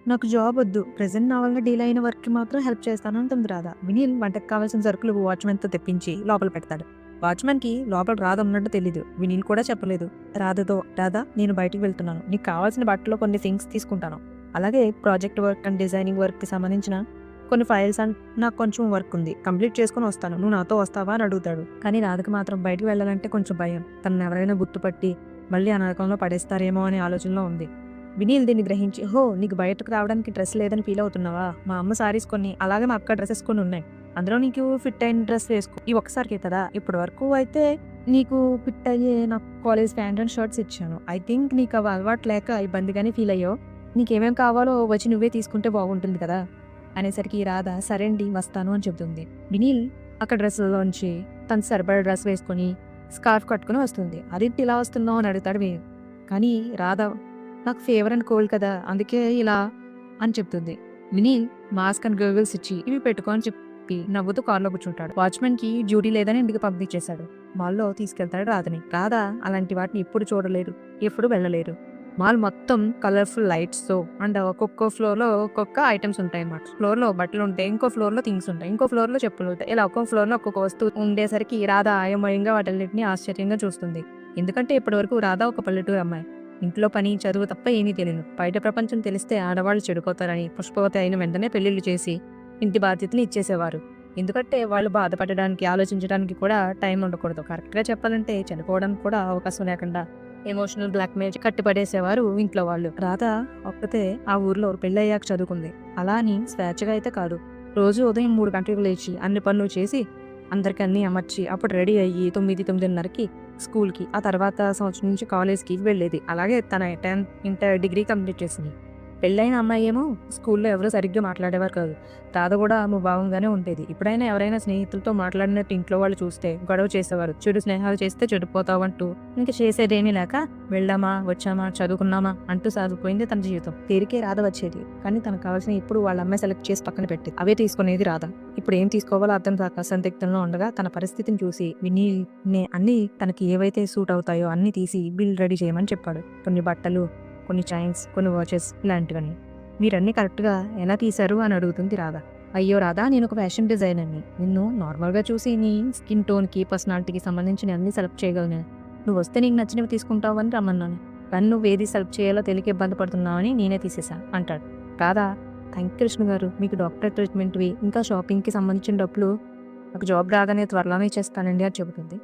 నాకు జాబ్ వద్దు. ప్రెజెంట్ నా వల్ల డీల్ అయిన వర్క్‌కి మాత్రం హెల్ప్ చేస్తాను అంటుంది రాధ. వినీల్ వంటకి కావాల్సిన సరుకులు వాచ్‌మెన్‌తో తెప్పించి లోపల పెడతాడు. వాచ్‌మెన్‌కి లోపల రాధ ఉన్నట్టు తెలీదు. వినీల్ కూడా చెప్పలేదు. రాధతో, "రాధ నేను బయటికి వెళ్తున్నాను. నీకు కావాల్సిన బట్టలు కొన్ని థింగ్స్ తీసుకుంటాను. అలాగే ప్రాజెక్ట్ వర్క్ అండ్ డిజైనింగ్ వర్క్‌కి సంబంధించిన కొన్ని ఫైల్స్ అండ్ నాకు కొంచెం వర్క్ ఉంది. కంప్లీట్ చేసుకొని వస్తాను. నువ్వు నాతో వస్తావా?" అని అడుగుతాడు. కానీ రాధకి మాత్రం బయటికి వెళ్ళాలంటే కొంచెం భయం. తనని ఎవరైనా గుర్తుపట్టి మళ్ళీ ఆ నరకంలో పడేస్తారేమో అనే ఆలోచనలో ఉంది. వినీల్ దీన్ని గ్రహించి, "ఓహో! నీకు బయటకు రావడానికి డ్రెస్ లేదని ఫీల్ అవుతున్నావా? మా అమ్మ సారీస్ కొన్ని, అలాగే మా అక్క డ్రెసెస్ కొన్ని ఉన్నాయి. అందులో నీకు ఫిట్ అయిన డ్రెస్ వేసుకో. ఈ ఒక్కసారికే కదా! ఇప్పటి వరకు అయితే నీకు ఫిట్ అయ్యే నాకు కాలేజ్ ప్యాంట్ అండ్ షర్ట్స్ ఇచ్చాను. ఐ థింక్ నీకు అవి అలవాటు లేక ఇబ్బందిగానే ఫీల్ అయ్యావు. నీకేమేం కావాలో వచ్చి నువ్వే తీసుకుంటే బాగుంటుంది కదా!" అనేసరికి రాధ, "సరే అండి వస్తాను" అని చెబుతుంది. వినీల్ అక్కడ డ్రెస్‌లోంచి తను సరిపడా డ్రెస్ వేసుకొని, స్కార్ఫ్ కట్టుకొని వస్తుంది. "అదేంటి ఇలా వస్తున్నావు?" అని అడుగుతాడు వినీల్. కానీ రాధ, "నాకు ఫీవర్ అండ్ కోల్డ్ కదా! అందుకే ఇలా" అని చెప్తుంది. వినీల్ మాస్క్ అండ్ గోగుల్స్ ఇచ్చి, "ఇవి పెట్టుకో" అని చెప్పి నవ్వుతూ కార్‌లో కూర్చుంటాడు. వాచ్‌మెన్‌కి డ్యూటీ లేదని ఇంటికి పంపించేశాడు. మాల్‌లో తీసుకెళ్తాడు రాధని. రాధ అలాంటి వాటిని ఎప్పుడు చూడలేదు. ఎప్పుడు వెళ్ళలేదు. మాల్ మొత్తం కలర్‌ఫుల్ లైట్స్‌తో అండ్ ఒక్కొక్క ఫ్లోర్‌లో ఒక్కొక్క ఐటెమ్స్ ఉంటాయన్నమాట. ఫ్లోర్‌లో బట్టలుంటాయి. ఇంకో ఫ్లోర్‌లో థింగ్స్ ఉంటాయి. ఇంకో ఫ్లోర్‌లో చెప్పులుంటాయి. ఇలా ఒక్కొక్క ఫ్లోర్‌లో ఒక్కొక్క వస్తువు ఉండేసరికి రాధ అయోమయంగా వాటన్నిటిని ఆశ్చర్యంగా చూస్తుంది. ఎందుకంటే ఇప్పటివరకు రాధ ఒక పల్లెటూరు అమ్మాయి. ఇంట్లో పని, చదువు తప్ప ఏమీ తెలీదు. బయట ప్రపంచం తెలిస్తే ఆడవాళ్ళు చెడిపోతారని పుష్పవతి అయిన వెంటనే పెళ్లిళ్లు చేసి ఇంటి బాధ్యతలు ఇచ్చేసేవారు. ఎందుకంటే వాళ్ళు బాధపడడానికి, ఆలోచించడానికి కూడా టైం ఉండకూడదు. కరెక్ట్‌గా చెప్పాలంటే చనిపోవడానికి కూడా అవకాశం లేకుండా ఎమోషనల్ బ్లాక్‌మెయిల్ కట్టిపడేసేవారు ఇంట్లో వాళ్ళు. రాధ ఒక్కతే ఆ ఊర్లో పెళ్ళయ్యాక చదువుకుంది. అలా అని స్వేచ్ఛగా అయితే కాదు. రోజు ఉదయం 3 గంటలకు లేచి అన్ని పనులు చేసి అందరికి అన్నీ అమర్చి అప్పుడు రెడీ అయ్యి 9, 9:30కి స్కూల్‌కి, ఆ తర్వాత సంవత్సరం నుంచి కాలేజ్‌కి వెళ్ళేది. అలాగే తన 10th, ఇంటర్, డిగ్రీ కంప్లీట్ చేసింది. పెళ్ళైన అమ్మాయేమో స్కూల్‌లో ఎవరు సరిగ్గా మాట్లాడేవారు కాదు. రాధ కూడా ముభావంగానే ఉండేది. ఎప్పుడైనా ఎవరైనా స్నేహితులతో మాట్లాడినట్టు ఇంట్లో వాళ్ళు చూస్తే గొడవ చేసేవారు. చెడు స్నేహాలు చేస్తే చెడిపోతావంటూ. ఇంక చేసేదేమీ లేక వెళ్ళామా, వచ్చామా, చదువుకున్నామా అంటూ సాగిపోయింది తన జీవితం. తీరికే రాధ వచ్చేది. కానీ తనకు కావాల్సిన ఇప్పుడు వాళ్ళ అమ్మాయి సెలెక్ట్ చేసి పక్కన పెట్టేది. అవే తీసుకునేది రాధ. ఇప్పుడు ఏం తీసుకోవాలో అర్థం కాక సందిగ్ధంలో ఉండగా తన పరిస్థితిని చూసి వినీల్‌నే అన్నీ తనకి ఏవైతే సూట్ అవుతాయో అన్నీ తీసి బిల్ రెడీ చేయమని చెప్పాడు. కొన్ని బట్టలు, కొన్ని చైన్స్, కొన్ని వాచెస్ ఇలాంటివన్నీ. "మీరన్నీ కరెక్ట్‌గా ఎలా తీశారు?" అని అడుగుతుంది రాధ. "అయ్యో రాధ, నేను ఒక ఫ్యాషన్ డిజైనర్‌ని. నిన్ను నార్మల్‌గా చూసి నీ స్కిన్ టోన్‌కి, పర్సనాలిటీకి సంబంధించినవి అన్నీ సెలెక్ట్ చేయగలను. నువ్వొస్తే నీకు నచ్చినవి తీసుకుంటావు అని రమ్మన్నాను. కానీ నువ్వేది సెలెక్ట్ చేయాలో తెలియక ఇబ్బంది పడుతున్నావని నేనే తీసేశా" అంటాడు. రాధ, "థాంక్ యూ కృష్ణ గారు. మీకు డాక్టర్ ట్రీట్మెంట్‌వి, ఇంకా షాపింగ్‌కి సంబంధించిన డబ్బులు నాకు జాబ్ రాగానే త్వరలోనే ఇచ్చేస్తానండి" అని చెబుతుంది.